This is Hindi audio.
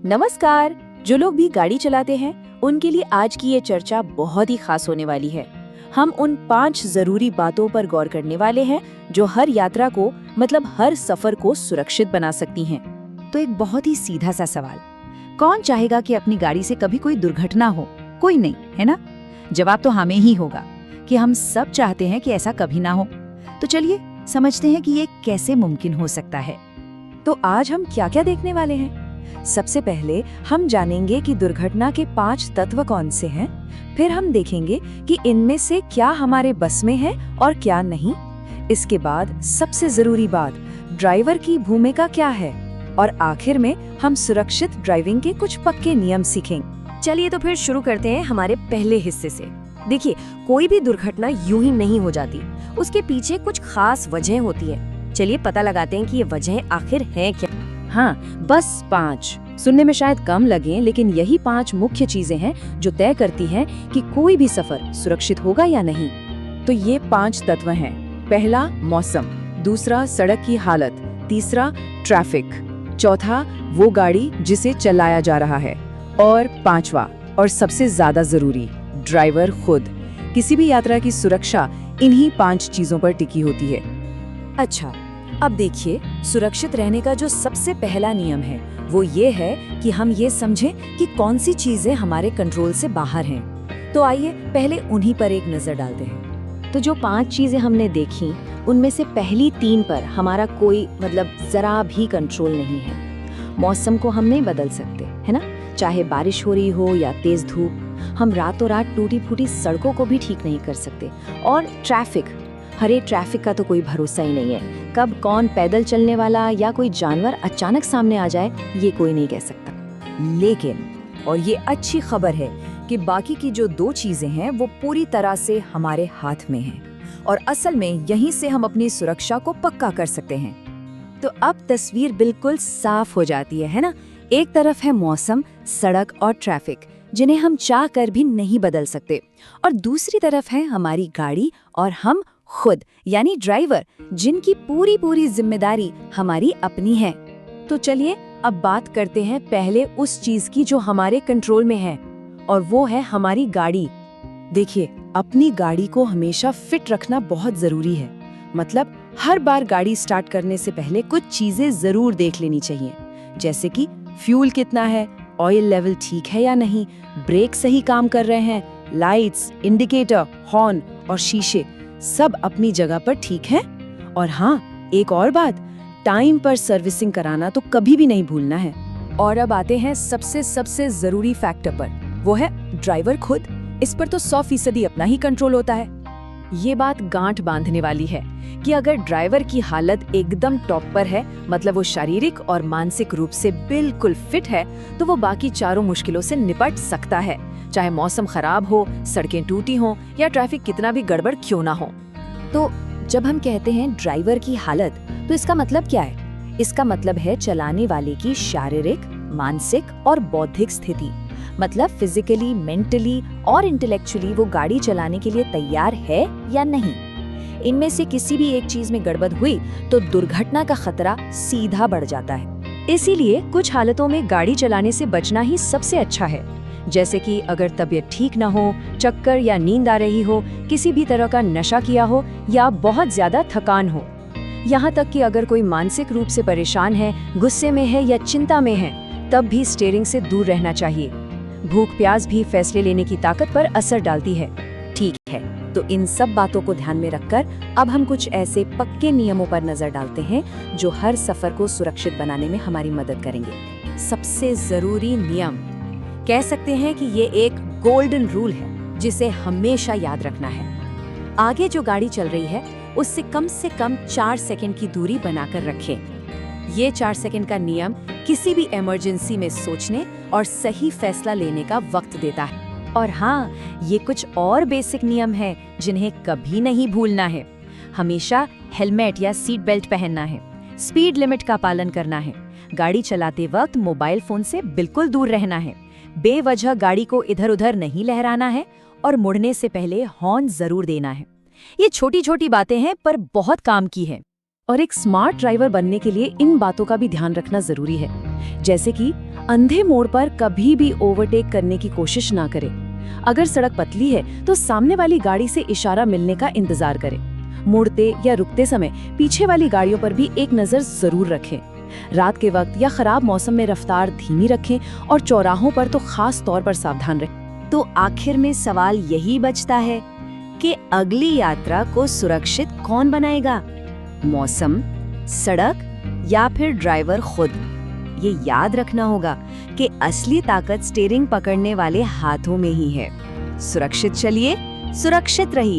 नमस्कार। जो लोग भी गाड़ी चलाते हैं उनके लिए आज की ये चर्चा बहुत ही खास होने वाली है। हम उन 5 जरूरी बातों पर गौर करने वाले हैं जो हर यात्रा को मतलब हर सफर को सुरक्षित बना सकती हैं। तो एक बहुत ही सीधा सा सवाल, कौन चाहेगा कि अपनी गाड़ी से कभी कोई दुर्घटना हो? कोई नहीं, है ना? जवाब तो हमें ही होगा कि हम सब चाहते हैं कि ऐसा कभी ना हो। तो चलिए समझते हैं कि ये कैसे मुमकिन हो सकता है। तो आज हम क्या क्या देखने वाले हैं? सबसे पहले हम जानेंगे कि दुर्घटना के 5 तत्व कौन से हैं। फिर हम देखेंगे कि इनमें से क्या हमारे बस में है और क्या नहीं। इसके बाद सबसे जरूरी बात, ड्राइवर की भूमिका क्या है। और आखिर में हम सुरक्षित ड्राइविंग के कुछ पक्के नियम सीखेंगे। चलिए तो फिर शुरू करते हैं हमारे पहले हिस्से से। देखिए, कोई भी दुर्घटना यूं ही नहीं हो जाती, उसके पीछे कुछ खास वजह होती है। चलिए पता लगाते हैं कि ये वजह आखिर है क्या। हाँ, बस 5 सुनने में शायद कम लगें, लेकिन यही 5 मुख्य चीजें हैं जो तय करती हैं कि कोई भी सफर सुरक्षित होगा या नहीं। तो ये 5 तत्व हैं। पहला, मौसम। दूसरा, सड़क की हालत। तीसरा, ट्रैफिक। चौथा, वो गाड़ी जिसे चलाया जा रहा है। और 5वां और सबसे ज्यादा जरूरी, ड्राइवर खुद। किसी भी यात्रा की सुरक्षा इन्हीं 5 चीजों पर टिकी होती है। अच्छा, अब देखिए, सुरक्षित रहने का जो सबसे पहला नियम है वो ये है कि हम ये समझें कि कौन सी चीजें हमारे कंट्रोल से बाहर हैं। तो आइए पहले उन्हीं पर एक नजर डालते हैं। तो जो 5 चीजें हमने देखी, उनमें से पहली 3 पर हमारा कोई जरा भी कंट्रोल नहीं है। मौसम को हम नहीं बदल सकते, है ना? चाहे बारिश हो रही हो या तेज धूप, हम रातों रात टूटी फूटी सड़कों को भी ठीक नहीं कर सकते। और ट्रैफिक, हरे ट्रैफिक का तो कोई भरोसा ही नहीं है। कब कौन पैदल चलने वाला या कोई जानवर अचानक सामने आ जाए, ये कोई नहीं कह सकता। लेकिन, और ये अच्छी खबर है कि बाकी की जो 2 चीजें हैं वो पूरी तरह से हमारे हाथ में हैं। और असल में यहीं से हम अपनी सुरक्षा को पक्का कर सकते हैं। तो अब तस्वीर बिल्कुल साफ हो जाती है ना? एक तरफ है मौसम, सड़क और ट्रैफिक, जिन्हें हम चाह कर भी नहीं बदल सकते। और दूसरी तरफ है हमारी गाड़ी और हम खुद, यानी ड्राइवर, जिनकी पूरी जिम्मेदारी हमारी अपनी है। तो चलिए अब बात करते हैं पहले उस चीज की जो हमारे कंट्रोल में है, और वो है हमारी गाड़ी। देखिए, अपनी गाड़ी को हमेशा फिट रखना बहुत जरूरी है। मतलब हर बार गाड़ी स्टार्ट करने से पहले कुछ चीजें जरूर देख लेनी चाहिए, जैसे कि फ्यूल कितना है, ऑयल लेवल ठीक है या नहीं, ब्रेक सही काम कर रहे हैं, लाइट्स, इंडिकेटर, हॉर्न और शीशे सब अपनी जगह पर ठीक है। और हाँ, एक और बात, टाइम पर सर्विसिंग कराना तो कभी भी नहीं भूलना है। और अब आते हैं सबसे जरूरी फैक्टर पर, वो है ड्राइवर खुद। इस पर तो 100% अपना ही कंट्रोल होता है। ये बात गांठ बांधने वाली है कि अगर ड्राइवर की हालत एकदम टॉप पर है, मतलब वो शारीरिक और मानसिक रूप से बिल्कुल फिट है, तो वो बाकी चारों मुश्किलों से निपट सकता है, चाहे मौसम खराब हो, सड़कें टूटी हों या ट्रैफिक कितना भी गड़बड़ क्यों ना हो। तो जब हम कहते हैं ड्राइवर की हालत, तो इसका मतलब क्या है? इसका मतलब है चलाने वाले की शारीरिक, मानसिक और बौद्धिक स्थिति। मतलब फिजिकली, मेंटली और इंटेलेक्चुअली वो गाड़ी चलाने के लिए तैयार है या नहीं। इनमें से किसी भी एक चीज में गड़बड़ हुई तो दुर्घटना का खतरा सीधा बढ़ जाता है। इसीलिए कुछ हालतों में गाड़ी चलाने से बचना ही सबसे अच्छा है। जैसे कि अगर तबीयत ठीक न हो, चक्कर या नींद आ रही हो, किसी भी तरह का नशा किया हो या बहुत ज्यादा थकान हो। यहाँ तक कि अगर कोई मानसिक रूप से परेशान है, गुस्से में है या चिंता में है, तब भी स्टीयरिंग से दूर रहना चाहिए। भूख प्यास भी फैसले लेने की ताकत पर असर डालती है। ठीक है, तो इन सब बातों को ध्यान में रखकर अब हम कुछ ऐसे पक्के नियमों पर नजर डालते हैं जो हर सफर को सुरक्षित बनाने में हमारी मदद करेंगे। सबसे जरूरी नियम, कह सकते हैं कि ये एक गोल्डन रूल है जिसे हमेशा याद रखना है। आगे जो गाड़ी चल रही है उससे कम 4 सेकंड की दूरी बनाकर रखें। ये 4 सेकंड का नियम किसी भी इमरजेंसी में सोचने और सही फैसला लेने का वक्त देता है। और हाँ, ये कुछ और बेसिक नियम हैं जिन्हें कभी नहीं भूलना है। हमेशा हेलमेट या सीट बेल्ट पहनना है, स्पीड लिमिट का पालन करना है, गाड़ी चलाते वक्त मोबाइल फोन से बिल्कुल दूर रहना है, बेवजह गाड़ी को इधर उधर नहीं लहराना है और मुड़ने से पहले हॉर्न जरूर देना है। ये छोटी छोटी बातें हैं पर बहुत काम की है। और एक स्मार्ट ड्राइवर बनने के लिए इन बातों का भी ध्यान रखना जरूरी है। जैसे कि अंधे मोड़ पर कभी भी ओवरटेक करने की कोशिश ना करें। अगर सड़क पतली है तो सामने वाली गाड़ी से इशारा मिलने का इंतजार करें। मुड़ते या रुकते समय पीछे वाली गाड़ियों पर भी एक नज़र जरूर रखें। रात के वक्त या खराब मौसम में रफ्तार धीमी रखें और चौराहों पर तो खास तौर पर सावधान रहें। तो आखिर में सवाल यही बचता है कि अगली यात्रा को सुरक्षित कौन बनाएगा? मौसम, सड़क या फिर ड्राइवर खुद? ये याद रखना होगा कि असली ताकत स्टीयरिंग पकड़ने वाले हाथों में ही है। सुरक्षित चलिए, सुरक्षित रहिए।